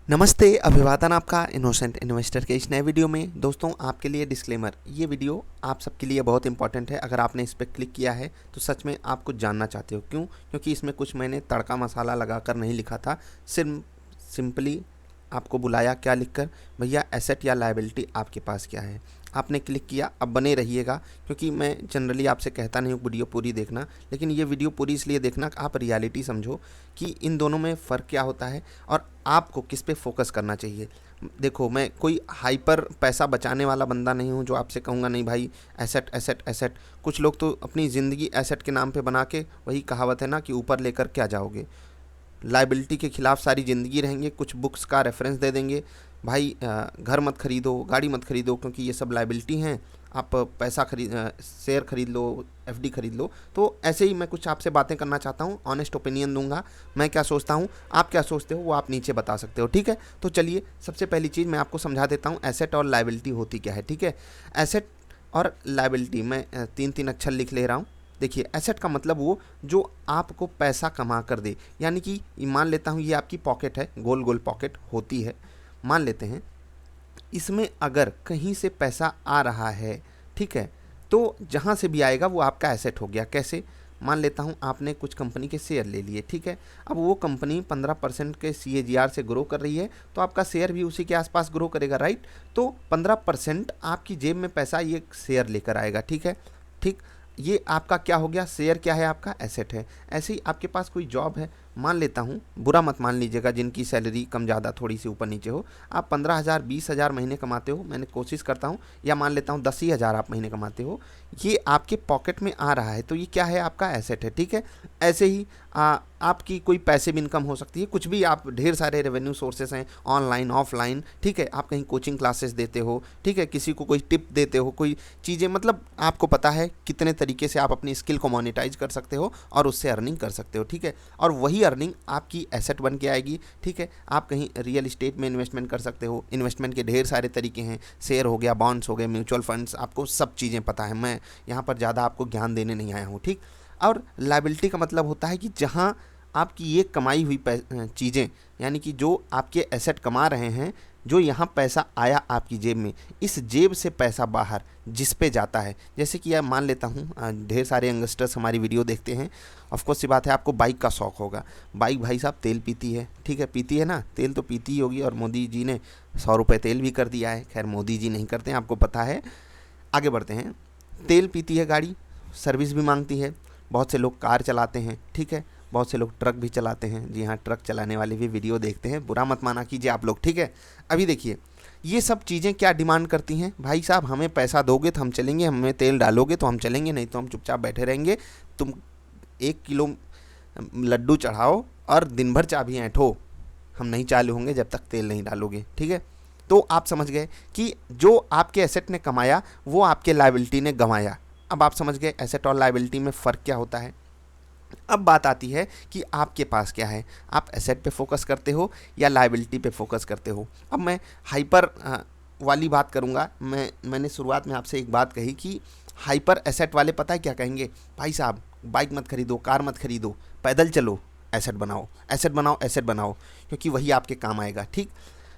नमस्ते, अभिवादन आपका इनोसेंट इन्वेस्टर के इस नए वीडियो में। दोस्तों, आपके लिए डिस्क्लेमर, ये वीडियो आप सबके लिए बहुत इंपॉर्टेंट है। अगर आपने इस पर क्लिक किया है तो सच में आप कुछ जानना चाहते हो। क्यों? क्योंकि इसमें कुछ मैंने तड़का मसाला लगाकर नहीं लिखा था। सिंपली आपको बुलाया क्या लिखकर, भैया एसेट या लायबिलिटी आपके पास क्या है। आपने क्लिक किया। अब बने रहिएगा, क्योंकि मैं जनरली आपसे कहता नहीं हूँ वीडियो पूरी देखना, लेकिन ये वीडियो पूरी इसलिए देखना कि आप रियलिटी समझो कि इन दोनों में फ़र्क क्या होता है और आपको किस पे फोकस करना चाहिए। देखो, मैं कोई हाइपर पैसा बचाने वाला बंदा नहीं हूँ जो आपसे कहूँगा नहीं भाई एसेट एसेट एसेट। कुछ लोग तो अपनी ज़िंदगी एसेट के नाम पे बना के, वही कहावत है ना कि ऊपर लेकर क्या जाओगे, लाइबिलिटी के खिलाफ सारी ज़िंदगी रहेंगे। कुछ बुक्स का रेफरेंस दे देंगे, भाई घर मत खरीदो, गाड़ी मत खरीदो, क्योंकि ये सब लाइबिलिटी हैं। आप पैसा शेयर खरीद लो, एफडी खरीद लो। तो ऐसे ही मैं कुछ आपसे बातें करना चाहता हूँ, ऑनेस्ट ओपिनियन दूंगा। मैं क्या सोचता हूँ, आप क्या सोचते हो, वो आप नीचे बता सकते हो। ठीक है, तो चलिए सबसे पहली चीज़ मैं आपको समझा देता हूँ एसेट और लाइबिलिटी होती क्या है। ठीक है, एसेट और लाइबिलिटी मैं तीन तीन अक्षर लिख ले रहा हूँ। देखिए, एसेट का मतलब वो जो आपको पैसा कमा कर दे। यानी कि मान लेता हूँ ये आपकी पॉकेट है, गोल गोल पॉकेट होती है, मान लेते हैं। इसमें अगर कहीं से पैसा आ रहा है, ठीक है, तो जहाँ से भी आएगा वो आपका एसेट हो गया। कैसे? मान लेता हूँ आपने कुछ कंपनी के शेयर ले लिए, ठीक है। अब वो कंपनी 15% के CAGR से ग्रो कर रही है, तो आपका शेयर भी उसी के आसपास ग्रो करेगा, राइट। तो 15% आपकी जेब में पैसा ये शेयर लेकर आएगा, ठीक है। ठीक, ये आपका क्या हो गया, शेयर क्या है, आपका एसेट है। ऐसे ही आपके पास कोई जॉब है, मान लेता हूँ, बुरा मत मान लीजिएगा जिनकी सैलरी कम ज़्यादा थोड़ी सी ऊपर नीचे हो, आप 15,000 20,000 महीने कमाते हो, मैंने कोशिश करता हूँ, या मान लेता हूँ 10 ही हज़ार आप महीने कमाते हो, ये आपके पॉकेट में आ रहा है, तो ये क्या है, आपका एसेट है। ठीक है, ऐसे ही आपकी कोई पैसे भी इनकम हो सकती है, कुछ भी आप, ढेर सारे रेवेन्यू सोर्सेस हैं, ऑनलाइन ऑफलाइन। ठीक है, आप कहीं कोचिंग क्लासेस देते हो, ठीक है, किसी को कोई टिप देते हो, कोई चीज़ें, मतलब आपको पता है कितने तरीके से आप अपनी स्किल को मोनेटाइज कर सकते हो और उससे अर्निंग कर सकते हो। ठीक है, और वही अर्निंग आपकी एसेट बन के आएगी। ठीक है, आप कहीं रियल इस्टेट में इन्वेस्टमेंट कर सकते हो। इन्वेस्टमेंट के ढेर सारे तरीके हैं, शेयर हो गया, बॉन्ड्स हो गए, म्यूचुअल फंड्स, आपको सब चीज़ें पता है। मैं यहाँ पर ज़्यादा आपको ज्ञान देने नहीं आया हूँ। ठीक, और लायबिलिटी का मतलब होता है कि जहाँ आपकी ये कमाई हुई चीज़ें, यानी कि जो आपके एसेट कमा रहे हैं, जो यहाँ पैसा आया आपकी जेब में, इस जेब से पैसा बाहर जिस पे जाता है। जैसे कि यार मान लेता हूँ, ढेर सारे यंगस्टर्स हमारी वीडियो देखते हैं, ऑफकोर्स सी बात है आपको बाइक का शौक़ होगा। बाइक भाई साहब तेल पीती है, ठीक है, पीती है ना, तेल तो पीती ही होगी, और मोदी जी ने 100 रुपये तेल भी कर दिया है। खैर मोदी जी नहीं करते हैं, आपको पता है। आगे बढ़ते हैं। तेल पीती है गाड़ी, सर्विस भी मांगती है। बहुत से लोग कार चलाते हैं, ठीक है, बहुत से लोग ट्रक भी चलाते हैं। जी हाँ, ट्रक चलाने वाले भी वीडियो देखते हैं, बुरा मत माना कीजिए आप लोग। ठीक है, अभी देखिए, ये सब चीज़ें क्या डिमांड करती हैं, भाई साहब हमें पैसा दोगे तो हम चलेंगे, हमें तेल डालोगे तो हम चलेंगे, नहीं तो हम चुपचाप बैठे रहेंगे। तुम 1 किलो लड्डू चढ़ाओ और दिन भर चाबी ऐंठो, हम नहीं चालू होंगे जब तक तेल नहीं डालोगे। ठीक है, तो आप समझ गए कि जो आपके एसेट ने कमाया वो आपके लायबिलिटी ने गंवाया। अब आप समझ गए एसेट और लायबिलिटी में फ़र्क क्या होता है। अब बात आती है कि आपके पास क्या है, आप एसेट पे फोकस करते हो या लायबिलिटी पे फोकस करते हो। अब मैं हाइपर वाली बात करूँगा। मैंने शुरुआत में आपसे एक बात कही कि हाइपर एसेट वाले पता है क्या कहेंगे, भाई साहब बाइक मत खरीदो, कार मत खरीदो, पैदल चलो, एसेट बनाओ, एसेट बनाओ, एसेट बनाओ, क्योंकि वही आपके काम आएगा। ठीक,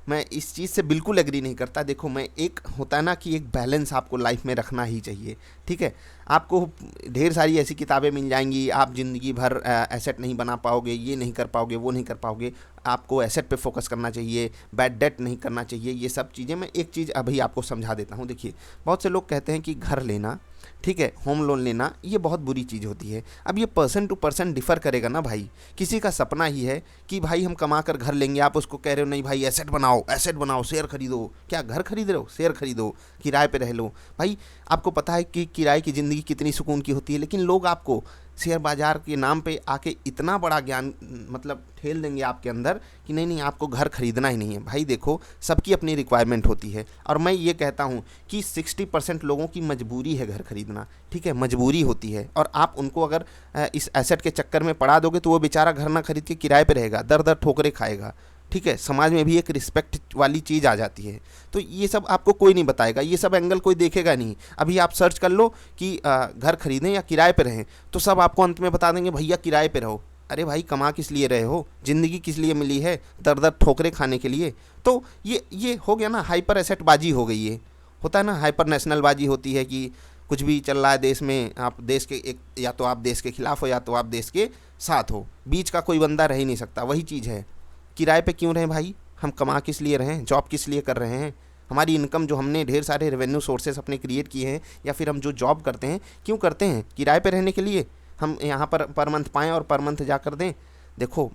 मैं इस चीज़ से बिल्कुल एग्री नहीं करता। देखो, मैं, एक होता है ना कि एक बैलेंस आपको लाइफ में रखना ही चाहिए। ठीक है, आपको ढेर सारी ऐसी किताबें मिल जाएंगी, आप ज़िंदगी भर एसेट नहीं बना पाओगे, ये नहीं कर पाओगे, वो नहीं कर पाओगे। आपको एसेट पे फोकस करना चाहिए, बैड डेट नहीं करना चाहिए, ये सब चीज़ें। मैं एक चीज़ अभी आपको समझा देता हूँ। देखिए, बहुत से लोग कहते हैं कि घर लेना, ठीक है, होम लोन लेना, ये बहुत बुरी चीज़ होती है। अब ये पर्सन टू पर्सन डिफ़र करेगा ना भाई। किसी का सपना ही है कि भाई हम कमा कर घर लेंगे, आप उसको कह रहे हो नहीं भाई एसेट बनाओ, एसेट बनाओ, शेयर खरीदो। क्या घर खरीद रहे हो? शेयर खरीदो, किराए पे रह लो। भाई आपको पता है कि किराए की ज़िंदगी कितनी सुकून की होती है, लेकिन लोग आपको शेयर बाज़ार के नाम पे आके इतना बड़ा ज्ञान मतलब ठेल देंगे आपके अंदर कि नहीं नहीं आपको घर खरीदना ही नहीं है। भाई देखो, सबकी अपनी रिक्वायरमेंट होती है, और मैं ये कहता हूँ कि 60% लोगों की मजबूरी है घर खरीदना। ठीक है, मजबूरी होती है, और आप उनको अगर इस एसेट के चक्कर में पड़ा दोगे तो वो बेचारा घर ना खरीद के किराए पे रहेगा, दर दर ठोकरे खाएगा। ठीक है, समाज में भी एक रिस्पेक्ट वाली चीज़ आ जाती है। तो ये सब आपको कोई नहीं बताएगा, ये सब एंगल कोई देखेगा नहीं। अभी आप सर्च कर लो कि घर खरीदें या किराए पे रहें, तो सब आपको अंत में बता देंगे भैया किराए पे रहो। अरे भाई कमा किस लिए रहे हो, ज़िंदगी किस लिए मिली है, दर दर ठोकरे खाने के लिए। तो ये हो गया ना, हाइपर एसेट बाजी हो गई ये। होता है ना, हाइपर नेशनल बाजी होती है कि कुछ भी चल रहा है देश में, आप देश के एक, या तो आप देश के खिलाफ हो या तो आप देश के साथ हो, बीच का कोई बंदा रह ही नहीं सकता। वही चीज़ है, किराए पे क्यों रहें भाई, हम कमा किस लिए रहे हैं, जॉब किस लिए कर रहे हैं, हमारी इनकम जो हमने ढेर सारे रेवेन्यू सोर्सेस अपने क्रिएट किए हैं, या फिर हम जो जॉब करते हैं क्यों करते हैं, किराए पे रहने के लिए। हम यहाँ पर मंथ पाएँ और पर मंथ जा कर दें। देखो,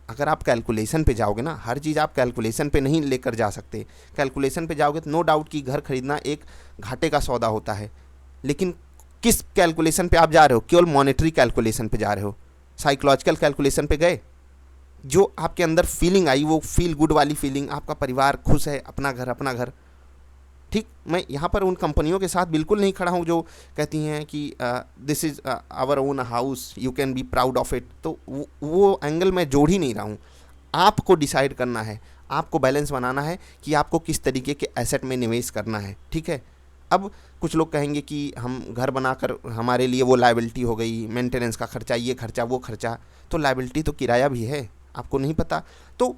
अगर आप कैलकुलेशन पे जाओगे ना, हर चीज़ आप कैलकुलेशन पे नहीं लेकर जा सकते। कैलकुलेशन पे जाओगे तो नो डाउट कि घर खरीदना एक घाटे का सौदा होता है, लेकिन किस कैलकुलेशन पे आप जा रहे हो, केवल मॉनेटरी कैलकुलेशन पे जा रहे हो, साइकोलॉजिकल कैलकुलेशन पे गए। जो आपके अंदर फीलिंग आई, वो फील गुड वाली फीलिंग, आपका परिवार खुश है, अपना घर। ठीक, मैं यहाँ पर उन कंपनियों के साथ बिल्कुल नहीं खड़ा हूँ जो कहती हैं कि this is our own house, you can be proud of it. तो वो एंगल मैं जोड़ ही नहीं रहा हूँ। आपको डिसाइड करना है, आपको बैलेंस बनाना है कि आपको किस तरीके के एसेट में निवेश करना है। ठीक है, अब कुछ लोग कहेंगे कि हम घर बनाकर हमारे लिए वो लायबिलिटी हो गई, मेंटेनेंस का खर्चा, ये खर्चा वो खर्चा। तो लायबिलिटी तो किराया भी है, आपको नहीं पता। तो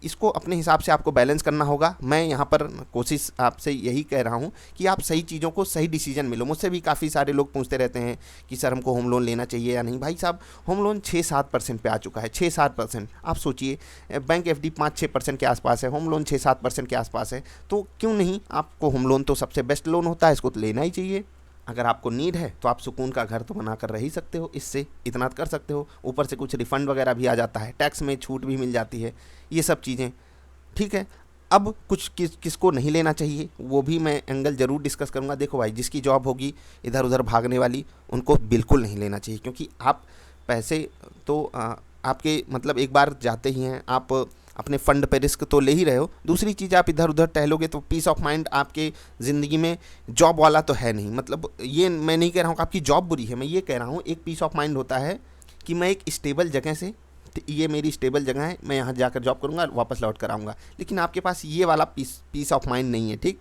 इसको अपने हिसाब से आपको बैलेंस करना होगा। मैं यहाँ पर कोशिश आपसे यही कह रहा हूँ कि आप सही चीज़ों को सही डिसीजन मिलो। मुझसे भी काफ़ी सारे लोग पूछते रहते हैं कि सर हमको होम लोन लेना चाहिए या नहीं। भाई साहब, होम लोन 6-7% पे आ चुका है, 6-7%। आप सोचिए, बैंक एफडी 5-6% के आसपास है, होम लोन 6-7% के आसपास है। तो क्यों नहीं, आपको होम लोन तो सबसे बेस्ट लोन होता है, इसको तो लेना ही चाहिए। अगर आपको नीड है तो आप सुकून का घर तो बना कर रह ही सकते हो, इससे इतना कर सकते हो। ऊपर से कुछ रिफ़ंड वगैरह भी आ जाता है, टैक्स में छूट भी मिल जाती है, ये सब चीज़ें। ठीक है, अब कुछ किसको नहीं लेना चाहिए वो भी मैं एंगल ज़रूर डिस्कस करूँगा। देखो भाई, जिसकी जॉब होगी इधर उधर भागने वाली, उनको बिल्कुल नहीं लेना चाहिए, क्योंकि आप पैसे तो आपके मतलब एक बार जाते ही हैं, आप अपने फ़ंड पे रिस्क तो ले ही रहे हो। दूसरी चीज़, आप इधर उधर टहलोगे तो पीस ऑफ माइंड आपके ज़िंदगी में जॉब वाला तो है नहीं। मतलब ये मैं नहीं कह रहा हूँ कि आपकी जॉब बुरी है, मैं ये कह रहा हूँ एक पीस ऑफ माइंड होता है कि मैं एक स्टेबल जगह से, ये मेरी स्टेबल जगह है, मैं यहाँ जाकर जॉब करूँगा, वापस लौट कर आऊँगा। लेकिन आपके पास ये वाला पीस ऑफ माइंड नहीं है। ठीक,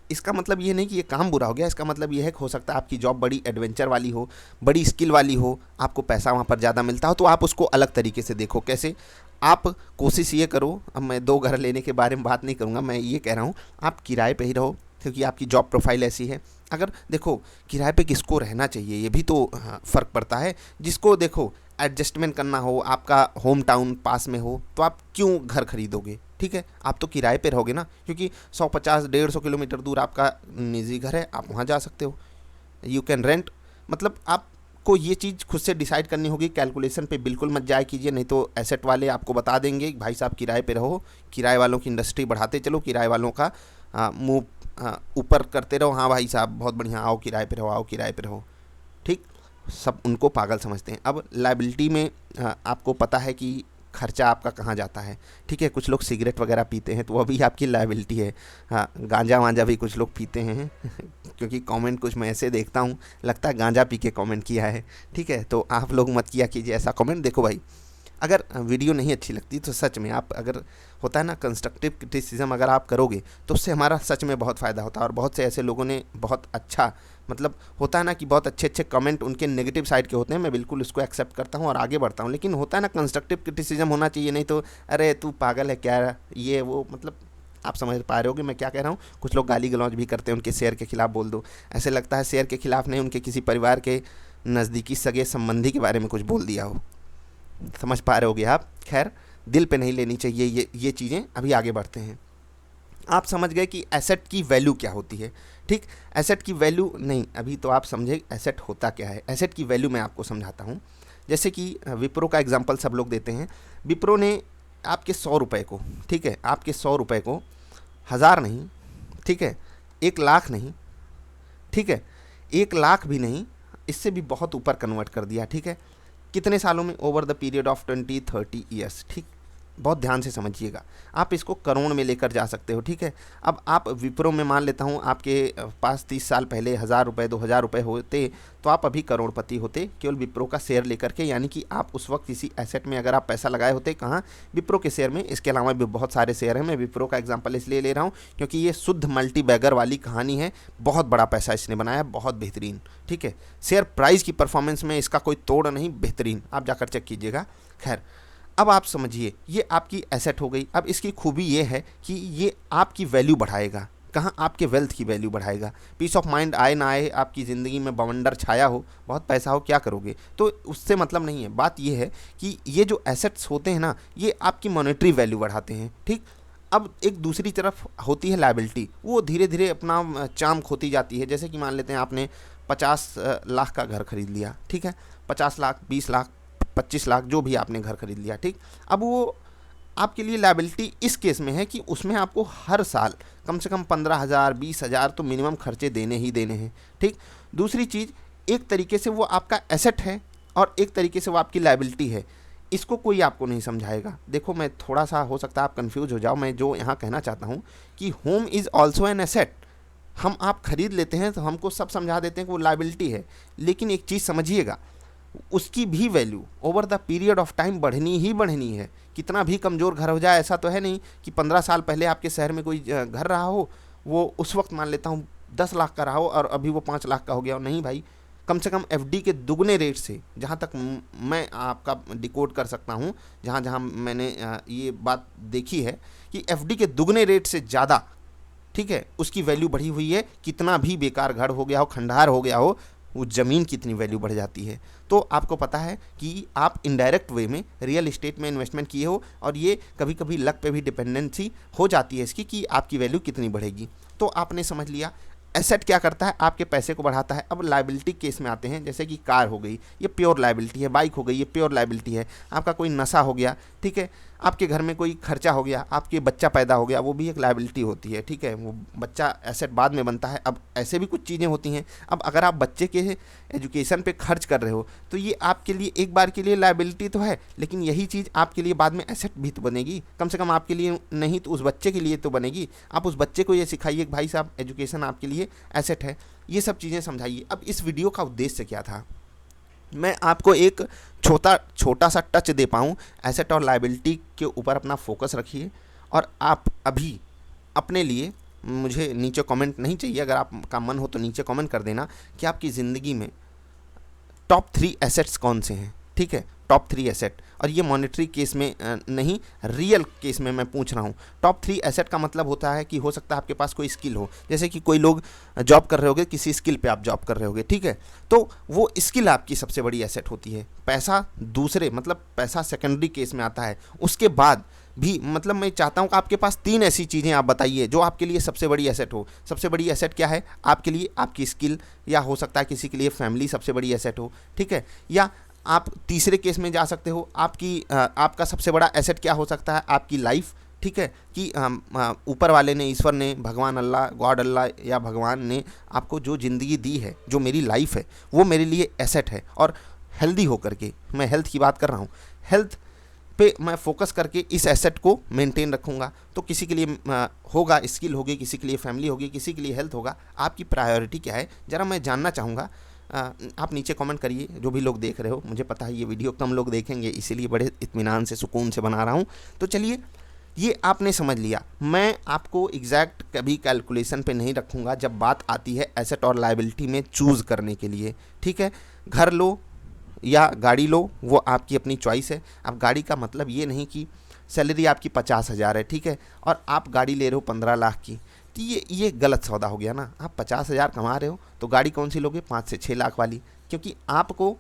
इसका मतलब ये नहीं कि ये काम बुरा हो गया, इसका मतलब ये है कि हो सकता है आपकी जॉब बड़ी एडवेंचर वाली हो, बड़ी स्किल वाली हो, आपको पैसा वहाँ पर ज़्यादा मिलता हो, तो आप उसको अलग तरीके से देखो। कैसे, आप कोशिश ये करो, अब मैं 2 घर लेने के बारे में बात नहीं करूँगा, मैं ये कह रहा हूँ आप किराए पे ही रहो, क्योंकि आपकी जॉब प्रोफाइल ऐसी है। अगर देखो, किराए पे किसको रहना चाहिए ये भी तो फ़र्क पड़ता है। जिसको देखो एडजस्टमेंट करना हो, आपका होम टाउन पास में हो, तो आप क्यों घर खरीदोगे। ठीक है, आप तो किराए पे रहोगे ना, क्योंकि 150-150 किलोमीटर दूर आपका निजी घर है, आप वहाँ जा सकते हो, यू कैन रेंट। मतलब आपको ये चीज़ खुद से डिसाइड करनी होगी। कैलकुलेशन पे बिल्कुल मत जाया कीजिए, नहीं तो एसेट वाले आपको बता देंगे कि भाई साहब किराए पे रहो, किराए वालों की इंडस्ट्री बढ़ाते चलो, किराए वालों का मुँह ऊपर करते रहो। हाँ भाई साहब बहुत बढ़िया, आओ किराए पे रहो, आओ किराए पे रहो। ठीक, सब उनको पागल समझते हैं। अब लायबिलिटी में आपको पता है कि खर्चा आपका कहाँ जाता है। ठीक है, कुछ लोग सिगरेट वगैरह पीते हैं तो वो भी आपकी लायबिलिटी है। हाँ, गांजा वांजा भी कुछ लोग पीते हैं क्योंकि कमेंट कुछ मैं ऐसे देखता हूँ, लगता है गांजा पी के कमेंट किया है। ठीक है, तो आप लोग मत किया कीजिए ऐसा कमेंट। देखो भाई, अगर वीडियो नहीं अच्छी लगती तो सच में आप, अगर होता है ना कंस्ट्रक्टिव क्रिटिसिज्म अगर आप करोगे तो उससे हमारा सच में बहुत फ़ायदा होता है। और बहुत से ऐसे लोगों ने बहुत अच्छा, मतलब होता है ना कि बहुत अच्छे अच्छे कमेंट उनके नेगेटिव साइड के होते हैं, मैं बिल्कुल उसको एक्सेप्ट करता हूँ और आगे बढ़ता हूँ। लेकिन होता है ना कंस्ट्रक्टिव क्रिटिसिज्म होना चाहिए, नहीं तो अरे तू पागल है क्या, ये वो, मतलब आप समझ पा रहे हो कि मैं क्या कह रहा हूँ। कुछ लोग गाली गलौज भी करते हैं, उनके शेयर के खिलाफ बोल दो, ऐसे लगता है शेयर के खिलाफ नहीं, उनके किसी परिवार के नज़दीकी सगे संबंधी के बारे में कुछ बोल दिया हो। समझ पा रहे होगे आप। खैर, दिल पे नहीं लेनी चाहिए ये चीज़ें। अभी आगे बढ़ते हैं। आप समझ गए कि एसेट की वैल्यू क्या होती है। ठीक, एसेट की वैल्यू नहीं, अभी तो आप समझे एसेट होता क्या है। एसेट की वैल्यू मैं आपको समझाता हूँ। जैसे कि विप्रो का एग्जांपल सब लोग देते हैं। विप्रो ने आपके 100 रुपये को, ठीक है, आपके 100 रुपये को 1000 नहीं, ठीक है, 1 लाख नहीं, ठीक है, 1 लाख भी नहीं, इससे भी बहुत ऊपर कन्वर्ट कर दिया। ठीक है, कितने सालों में, over the period of 20-30 years. ठीक, बहुत ध्यान से समझिएगा, आप इसको करोड़ में लेकर जा सकते हो, ठीक है। अब आप विप्रो में मान लेता हूँ आपके पास 30 साल पहले 1000 रुपये 2000 रुपये होते तो आप अभी करोड़पति होते, केवल विप्रो का शेयर लेकर के। यानी कि आप उस वक्त किसी एसेट में अगर आप पैसा लगाए होते, कहाँ, विप्रो के शेयर में। इसके अलावा भी बहुत सारे शेयर हैं, मैं विप्रो का एग्जांपल इसलिए ले रहा हूँ क्योंकि ये शुद्ध मल्टी बैगर वाली कहानी है। बहुत बड़ा पैसा इसने बनाया, बहुत बेहतरीन, ठीक है। शेयर प्राइस की परफॉर्मेंस में इसका कोई तोड़ नहीं, बेहतरीन, आप जाकर चेक कीजिएगा। खैर, अब आप समझिए, ये आपकी एसेट हो गई। अब इसकी खूबी ये है कि ये आपकी वैल्यू बढ़ाएगा, कहाँ, आपके वेल्थ की वैल्यू बढ़ाएगा। पीस ऑफ माइंड आए ना आए, आपकी ज़िंदगी में बवंडर छाया हो, बहुत पैसा हो, क्या करोगे, तो उससे मतलब नहीं है। बात ये है कि ये जो एसेट्स होते हैं ना, ये आपकी मॉनेटरी वैल्यू बढ़ाते हैं, ठीक। अब एक दूसरी तरफ होती है लायबिलिटी, वो धीरे धीरे अपना चाम खोती जाती है। जैसे कि मान लेते हैं आपने 50 लाख का घर खरीद लिया, ठीक है, 50 लाख, 20 लाख, 25 लाख, जो भी आपने घर खरीद लिया, ठीक। अब वो आपके लिए लायबिलिटी इस केस में है कि उसमें आपको हर साल कम से कम 15,000 20,000 तो मिनिमम खर्चे देने ही देने हैं, ठीक। दूसरी चीज़, एक तरीके से वो आपका एसेट है और एक तरीके से वो आपकी लायबिलिटी है। इसको कोई आपको नहीं समझाएगा। देखो, मैं थोड़ा सा, हो सकता है आप कंफ्यूज हो जाओ, मैं जो यहाँ कहना चाहता हूँ कि home is also an asset. हम आप खरीद लेते हैं तो हमको सब समझा देते हैं कि वो लायबिलिटी है, लेकिन एक चीज़ समझिएगा, उसकी भी value over the period of time बढ़नी ही बढ़नी है। कितना भी कमज़ोर घर हो जाए, ऐसा तो है नहीं कि 15 साल पहले आपके शहर में कोई घर रहा हो, वो उस वक्त मान लेता हूँ 10 लाख का रहा हो और अभी वो 5 लाख का हो गया हो। नहीं भाई, कम से कम एफडी के दुगने रेट से, जहाँ तक मैं आपका डिकोड कर सकता हूँ, जहाँ जहाँ मैंने ये बात देखी है कि एफडी के दुगने रेट से ज़्यादा, ठीक है, उसकी वैल्यू बढ़ी हुई है। कितना भी बेकार घर हो गया हो, खंडहर हो गया हो, वो ज़मीन कितनी वैल्यू बढ़ जाती है। तो आपको पता है कि आप इनडायरेक्ट वे में रियल एस्टेट में इन्वेस्टमेंट किए हो और ये कभी कभी लक पे भी डिपेंडेंसी हो जाती है इसकी कि आपकी वैल्यू कितनी बढ़ेगी। तो आपने समझ लिया, एसेट क्या करता है, आपके पैसे को बढ़ाता है। अब लायबिलिटी केस में आते हैं, जैसे कि कार हो गई, ये प्योर लायबिलिटी है। बाइक हो गई, ये प्योर लायबिलिटी है। आपका कोई नशा हो गया, ठीक है, आपके घर में कोई खर्चा हो गया, आपके बच्चा पैदा हो गया, वो भी एक लायबिलिटी होती है, ठीक है। वो बच्चा एसेट बाद में बनता है। अब ऐसे भी कुछ चीज़ें होती हैं। अब अगर आप बच्चे के एजुकेशन पे खर्च कर रहे हो तो ये आपके लिए एक बार के लिए लायबिलिटी तो है, लेकिन यही चीज़ आपके लिए बाद में एसेट भी तो बनेगी। कम से कम आपके लिए नहीं तो उस बच्चे के लिए तो बनेगी। आप उस बच्चे को ये सिखाइए कि भाई साहब, एजुकेशन आपके लिए एसेट है। ये सब चीज़ें समझाइए। अब इस वीडियो का उद्देश्य क्या था, मैं आपको एक छोटा सा टच दे पाऊँ एसेट और लायबिलिटी के ऊपर। अपना फोकस रखिए और आप अभी अपने लिए, मुझे नीचे कमेंट नहीं चाहिए, अगर आपका मन हो तो नीचे कमेंट कर देना कि आपकी ज़िंदगी में टॉप 3 एसेट्स कौन से हैं, ठीक है, टॉप 3 एसेट। और ये मॉनेटरी केस में नहीं, रियल केस में मैं पूछ रहा हूँ। टॉप 3 एसेट का मतलब होता है कि हो सकता है आपके पास कोई स्किल हो, जैसे कि कोई लोग जॉब कर रहे होगे, किसी स्किल पे आप जॉब कर रहे होगे, ठीक है, तो वो स्किल आपकी सबसे बड़ी एसेट होती है। पैसा दूसरे, मतलब पैसा सेकेंडरी केस में आता है। उसके बाद भी, मतलब मैं चाहता हूँ कि आपके पास 3 ऐसी चीज़ें आप बताइए जो आपके लिए सबसे बड़ी एसेट हो। सबसे बड़ी एसेट क्या है आपके लिए? आपकी स्किल, या हो सकता है किसी के लिए फैमिली सबसे बड़ी एसेट हो, ठीक है। या आप तीसरे केस में जा सकते हो, आपका सबसे बड़ा एसेट क्या हो सकता है? आपकी लाइफ, ठीक है, कि ऊपर वाले ने, ईश्वर ने, भगवान अल्लाह, गॉड अल्लाह या भगवान ने आपको जो ज़िंदगी दी है, जो मेरी लाइफ है, वो मेरे लिए एसेट है। और हेल्दी होकर के, मैं हेल्थ की बात कर रहा हूँ, हेल्थ पे मैं फोकस करके इस एसेट को मेंटेन रखूँगा। तो किसी के लिए होगा स्किल होगी, किसी के लिए फैमिली होगी, किसी के लिए हेल्थ होगा। आपकी प्रायोरिटी क्या है, ज़रा मैं जानना चाहूँगा। आप नीचे कमेंट करिए, जो भी लोग देख रहे हो। मुझे पता है ये वीडियो कम लोग देखेंगे, इसीलिए बड़े इत्मीनान से, सुकून से बना रहा हूँ। तो चलिए, ये आपने समझ लिया। मैं आपको एग्जैक्ट कभी कैलकुलेशन पे नहीं रखूँगा जब बात आती है एसेट और लायबिलिटी में चूज़ करने के लिए, ठीक है। घर लो या गाड़ी लो, वो आपकी अपनी चॉइस है। अब गाड़ी का मतलब ये नहीं कि सैलरी आपकी 50,000 है, ठीक है, और आप गाड़ी ले रहे हो 15 लाख की, तो ये गलत सौदा हो गया ना। आप 50,000 कमा रहे हो तो गाड़ी कौन सी लोगे? 5 से 6 लाख वाली, क्योंकि आपको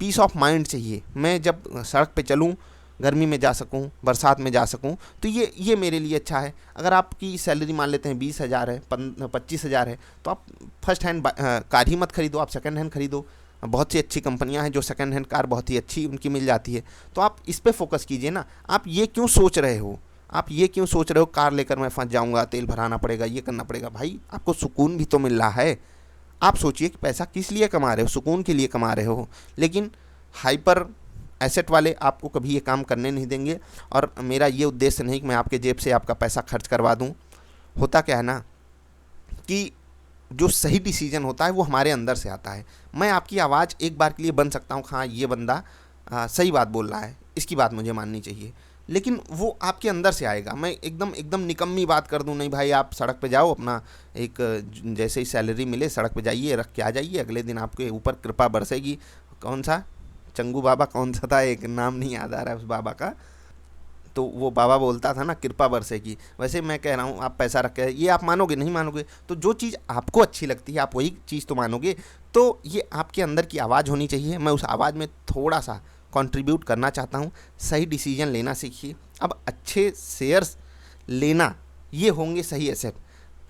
पीस ऑफ माइंड चाहिए। मैं जब सड़क पे चलूँ, गर्मी में जा सकूँ, बरसात में जा सकूँ, तो ये मेरे लिए अच्छा है। अगर आपकी सैलरी मान लेते हैं 20,000 है, 25,000 है, तो आप फर्स्ट हैंड कार ही मत खरीदो, आप सेकंड हैंड खरीदो। बहुत सी अच्छी कंपनियां हैं जो सेकंड हैंड कार बहुत ही अच्छी उनकी मिल जाती है। तो आप इस पे फोकस कीजिए ना। आप ये क्यों सोच रहे हो, कार लेकर मैं फंस जाऊंगा, तेल भराना पड़ेगा, ये करना पड़ेगा। भाई, आपको सुकून भी तो मिल रहा है। आप सोचिए कि पैसा किस लिए कमा रहे हो? सुकून के लिए कमा रहे हो। लेकिन हाइपर एसेट वाले आपको कभी ये काम करने नहीं देंगे। और मेरा ये उद्देश्य नहीं कि मैं आपके जेब से आपका पैसा खर्च करवा दूँ। होता क्या है ना कि जो सही डिसीजन होता है वो हमारे अंदर से आता है। मैं आपकी आवाज़ एक बार के लिए बन सकता हूँ, हाँ ये बंदा सही बात बोल रहा है, इसकी बात मुझे माननी चाहिए, लेकिन वो आपके अंदर से आएगा। मैं एकदम एकदम निकम्मी बात कर दूं, नहीं भाई आप सड़क पे जाओ, अपना एक जैसे ही सैलरी मिले सड़क पे जाइए, रख के आ जाइए, अगले दिन आपके ऊपर कृपा बरसेगी। कौन सा चंगू बाबा कौन सा था, एक नाम नहीं याद आ रहा है उस बाबा का, तो वो बाबा बोलता था ना कृपा बरसेगी। वैसे मैं कह रहा हूँ आप पैसा रख के, ये आप मानोगे नहीं मानोगे, तो जो चीज़ आपको अच्छी लगती है आप वही चीज़ तो मानोगे। तो ये आपके अंदर की आवाज़ होनी चाहिए। मैं उस आवाज़ में थोड़ा सा कंट्रीब्यूट करना चाहता हूँ। सही डिसीजन लेना सीखिए। अब अच्छे शेयर्स लेना, ये होंगे सही एसेट।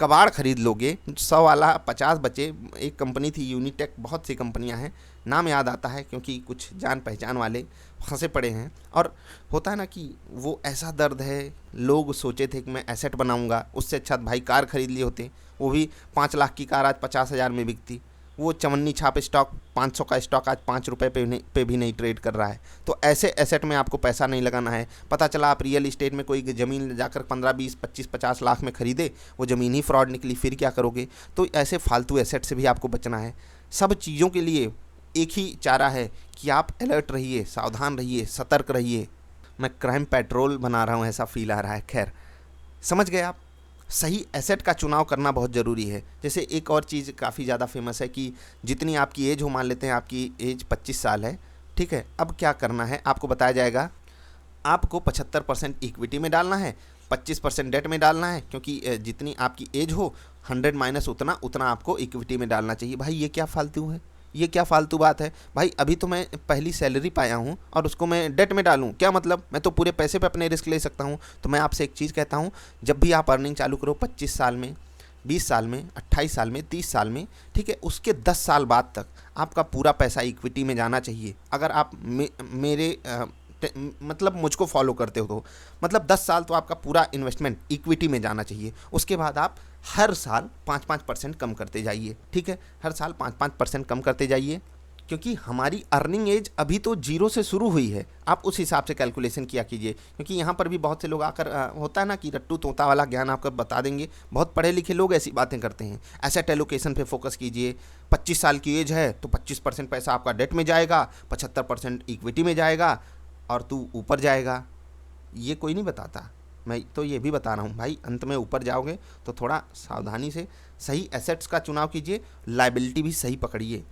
कबाड़ खरीद लोगे 100 वाला 50 बचे। एक कंपनी थी यूनिटेक, बहुत सी कंपनियां हैं, नाम याद आता है क्योंकि कुछ जान पहचान वाले फंसे पड़े हैं। और होता है ना कि वो ऐसा दर्द है, लोग सोचे थे कि मैं एसेट बनाऊंगा, उससे अच्छा भाई कार खरीद लिए होते। वो भी 5 लाख की कार आज 50,000 में बिकती। वो चवन्नी छाप स्टॉक 500 का स्टॉक आज 5 रुपये पे भी नहीं ट्रेड कर रहा है। तो ऐसे एसेट में आपको पैसा नहीं लगाना है। पता चला आप रियल इस्टेट में कोई ज़मीन जाकर 15, 20, 25, 50 लाख में खरीदे, वो ज़मीन ही फ्रॉड निकली, फिर क्या करोगे। तो ऐसे फालतू एसेट से भी आपको बचना है। सब चीज़ों के लिए एक ही चारा है कि आप अलर्ट रहिए, सावधान रहिए, सतर्क रहिए। मैं क्राइम पेट्रोल बना रहा हूँ ऐसा फील आ रहा है। खैर, समझ गए आप। सही एसेट का चुनाव करना बहुत ज़रूरी है। जैसे एक और चीज़ काफ़ी ज़्यादा फेमस है कि जितनी आपकी एज हो, मान लेते हैं आपकी एज 25 साल है, ठीक है। अब क्या करना है आपको बताया जाएगा। आपको 75% इक्विटी में डालना है, 25% डेट में डालना है, क्योंकि जितनी आपकी एज हो 100 माइनस उतना उतना आपको इक्विटी में डालना चाहिए। भाई ये क्या फालतू है, ये क्या फालतू बात है भाई। अभी तो मैं पहली सैलरी पाया हूँ और उसको मैं डेट में डालूँ, क्या मतलब। मैं तो पूरे पैसे पे अपने रिस्क ले सकता हूँ। तो मैं आपसे एक चीज़ कहता हूँ, जब भी आप अर्निंग चालू करो 25 साल में, 20 साल में, 28 साल में, 30 साल में, ठीक है, उसके 10 साल बाद तक आपका पूरा पैसा इक्विटी में जाना चाहिए। अगर आप मेरे मतलब मुझको फॉलो करते हो तो मतलब 10 साल तो आपका पूरा इन्वेस्टमेंट इक्विटी में जाना चाहिए। उसके बाद आप हर साल 5-5% कम करते जाइए, ठीक है। हर साल 5-5% कम करते जाइए, क्योंकि हमारी अर्निंग एज अभी तो 0 से शुरू हुई है। आप उस हिसाब से कैलकुलेशन किया कीजिए, क्योंकि यहाँ पर भी बहुत से लोग आकर होता है ना कि रट्टू तोता वाला ज्ञान आपको बता देंगे। बहुत पढ़े लिखे लोग ऐसी बातें करते हैं। एसेट एलोकेशन पे फोकस कीजिए। 25 साल की एज है तो 25% पैसा आपका डेट में जाएगा, 75% इक्विटी में जाएगा और तू ऊपर जाएगा। ये कोई नहीं बताता, मैं तो ये भी बता रहा हूँ भाई। अंत में ऊपर जाओगे तो थोड़ा सावधानी से सही एसेट्स का चुनाव कीजिए। लायबिलिटी भी सही पकड़िए।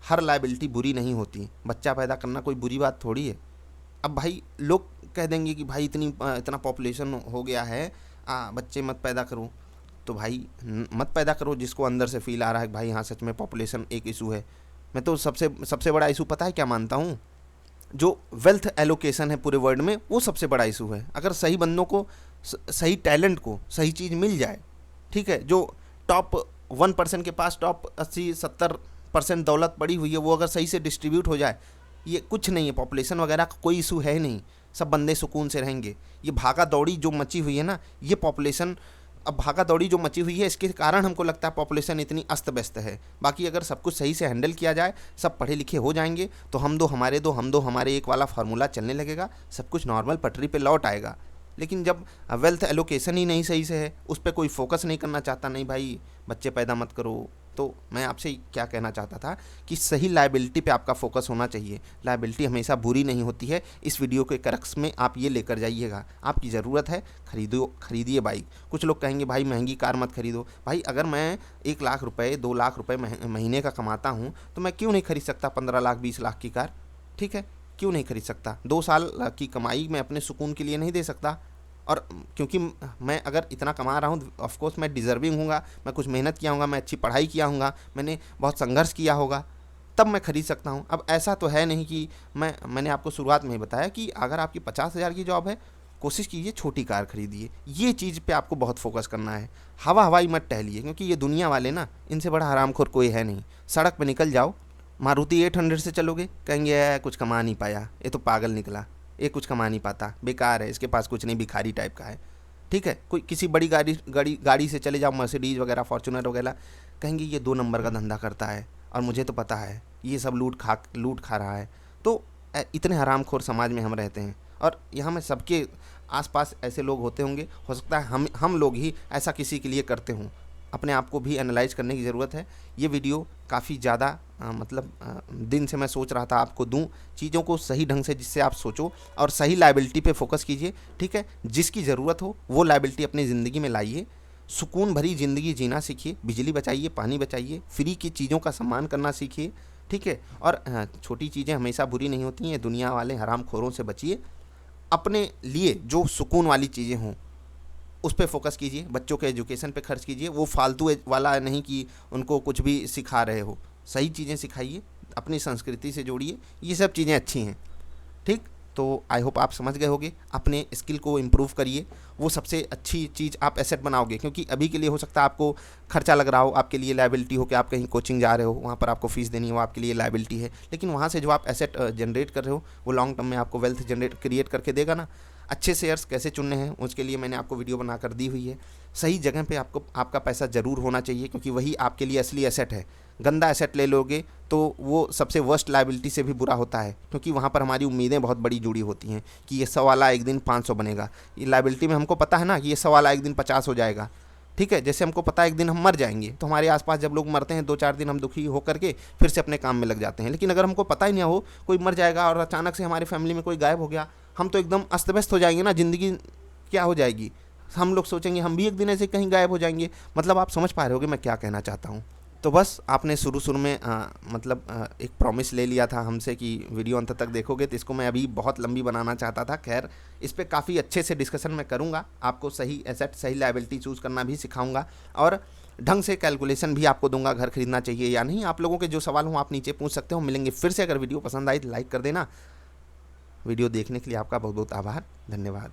हर लायबिलिटी बुरी नहीं होती। बच्चा पैदा करना कोई बुरी बात थोड़ी है। अब भाई लोग कह देंगे कि भाई इतना पॉपुलेशन हो गया है, बच्चे मत पैदा करो। तो भाई मत पैदा करो जिसको अंदर से फील आ रहा है कि भाई हाँ सच में पॉपुलेशन एक इशू है। मैं तो सबसे बड़ा इशू पता है क्या मानता हूँ, जो वेल्थ एलोकेशन है पूरे वर्ल्ड में, वो सबसे बड़ा इशू है। अगर सही बंदों को, सही टैलेंट को सही चीज़ मिल जाए, ठीक है, जो टॉप 1% के पास टॉप 80-70% दौलत पड़ी हुई है, वो अगर सही से डिस्ट्रीब्यूट हो जाए, ये कुछ नहीं है। पॉपुलेशन वगैरह का कोई इशू है नहीं, सब बंदे सुकून से रहेंगे। ये भागा दौड़ी जो मची हुई है ना, ये पॉपुलेशन, अब भागा दौड़ी जो मची हुई है इसके कारण हमको लगता है पॉपुलेशन इतनी अस्त व्यस्त है। बाकी अगर सब कुछ सही से हैंडल किया जाए, सब पढ़े लिखे हो जाएंगे, तो हम दो हमारे दो, हम दो हमारे एक वाला फार्मूला चलने लगेगा, सब कुछ नॉर्मल पटरी पे लौट आएगा। लेकिन जब वेल्थ एलोकेशन ही नहीं सही से है, उस पर कोई फोकस नहीं करना चाहता, नहीं भाई बच्चे पैदा मत करो, तो मैं आपसे क्या कहना चाहता था कि सही लायबिलिटी पे आपका फोकस होना चाहिए। लायबिलिटी हमेशा बुरी नहीं होती है। इस वीडियो के क्रक्स में आप ये लेकर जाइएगा। आपकी ज़रूरत है, खरीदिए बाइक। कुछ लोग कहेंगे भाई महंगी कार मत खरीदो। भाई अगर मैं 1 लाख रुपए 2 लाख रुपए महीने का कमाता हूँ, तो मैं क्यों नहीं खरीद सकता 15 लाख 20 लाख की कार, ठीक है। क्यों नहीं खरीद सकता। 2 साल की कमाई मैं अपने सुकून के लिए नहीं दे सकता। और क्योंकि मैं अगर इतना कमा रहा हूँ, ऑफ कोर्स मैं डिज़र्विंग हूँगा, मैं कुछ मेहनत किया हूँगा, मैं अच्छी पढ़ाई किया हूँगा, मैंने बहुत संघर्ष किया होगा, तब मैं खरीद सकता हूँ। अब ऐसा तो है नहीं कि मैंने आपको शुरुआत में ही बताया कि अगर आपकी 50,000 की जॉब है, कोशिश कीजिए छोटी कार खरीदिए। ये चीज़ पे आपको बहुत फोकस करना है। हवाई मत टहलिए, क्योंकि ये दुनिया वाले ना, इनसे बड़ा हरामखोर कोई है नहीं। सड़क पर निकल जाओ, मारुति 800 से चलोगे, कहेंगे कुछ कमा नहीं पाया, ये तो पागल निकला, ये कुछ कमा नहीं पाता, बेकार है, इसके पास कुछ नहीं, भिखारी टाइप का है, ठीक है। कोई किसी बड़ी गाड़ी से चले जाओ, मर्सिडीज़ वगैरह, फॉर्च्यूनर वगैरह, कहेंगे ये 2 नंबर का धंधा करता है और मुझे तो पता है ये सब लूट खा रहा है। तो इतने हरामखोर समाज में हम रहते हैं, और यहाँ में सबके आसपास ऐसे लोग होते होंगे, हो सकता है हम लोग ही ऐसा किसी के लिए करते हों। अपने आप को भी एनालाइज करने की ज़रूरत है। ये वीडियो काफ़ी ज़्यादा दिन से मैं सोच रहा था आपको दूं चीज़ों को सही ढंग से, जिससे आप सोचो और सही लायबिलिटी पे फोकस कीजिए, ठीक है। जिसकी ज़रूरत हो वो लायबिलिटी अपनी ज़िंदगी में लाइए, सुकून भरी ज़िंदगी जीना सीखिए, बिजली बचाइए, पानी बचाइए, फ्री की चीज़ों का सम्मान करना सीखिए, ठीक है। और छोटी चीज़ें हमेशा बुरी नहीं होती हैं, दुनिया वाले हरामखोरों से बचिए। अपने लिए जो सुकून वाली चीज़ें हों उस पे फोकस कीजिए, बच्चों के एजुकेशन पे खर्च कीजिए, वो फालतू वाला नहीं कि उनको कुछ भी सिखा रहे हो, सही चीज़ें सिखाइए, अपनी संस्कृति से जोड़िए, ये सब चीज़ें अच्छी हैं, ठीक। तो आई होप आप समझ गए होंगे। अपने स्किल को इम्प्रूव करिए, वो सबसे अच्छी चीज़ आप एसेट बनाओगे, क्योंकि अभी के लिए हो सकता है आपको खर्चा लग रहा हो, आपके लिए लायबिलिटी हो कि आप कहीं कोचिंग जा रहे हो, वहाँ पर आपको फीस देनी हो, आपके लिए लायबिलिटी है, लेकिन वहाँ से जो आप एसेट जनरेट कर रहे हो वो लॉन्ग टर्म में आपको वेल्थ क्रिएट करके देगा ना। अच्छे शेयर्स कैसे चुनने हैं उसके लिए मैंने आपको वीडियो बना कर दी हुई है। सही जगह पे आपका पैसा ज़रूर होना चाहिए, क्योंकि वही आपके लिए असली एसेट है। गंदा एसेट ले लोगे तो वो सबसे वर्स्ट लायबिलिटी से भी बुरा होता है, क्योंकि वहाँ पर हमारी उम्मीदें बहुत बड़ी जुड़ी होती हैं कि ये 100 वाला एक दिन 500 बनेगा। ये लायबिलिटी में हमको पता है ना कि ये 100 वाला एक दिन 50 हो जाएगा, ठीक है। जैसे हमको पता है एक दिन हम मर जाएंगे, तो हमारे आसपास जब लोग मरते हैं 2-4 दिन हम दुखी होकर के फिर से अपने काम में लग जाते हैं। लेकिन अगर हमको पता ही नहीं हो कोई मर जाएगा और अचानक से हमारी फैमिली में कोई गायब हो गया, हम तो एकदम अस्त व्यस्त हो जाएंगे ना, ज़िंदगी क्या हो जाएगी। हम लोग सोचेंगे हम भी एक दिन ऐसे कहीं गायब हो जाएंगे। मतलब आप समझ पा रहे होगे मैं क्या कहना चाहता हूँ। तो बस आपने शुरू में एक प्रॉमिस ले लिया था हमसे कि वीडियो अंत तक देखोगे, तो इसको मैं अभी बहुत लंबी बनाना चाहता था। खैर, इस पे काफ़ी अच्छे से डिस्कशन मैं करूँगा, आपको सही एसेट सही लायबिलिटी चूज़ करना भी सिखाऊंगा, और ढंग से कैलकुलेशन भी आपको दूंगा, घर खरीदना चाहिए या नहीं। आप लोगों के जो सवाल हों आप नीचे पूछ सकते हो। मिलेंगे फिर से। अगर वीडियो पसंद आई तो लाइक कर देना। वीडियो देखने के लिए आपका बहुत बहुत आभार, धन्यवाद।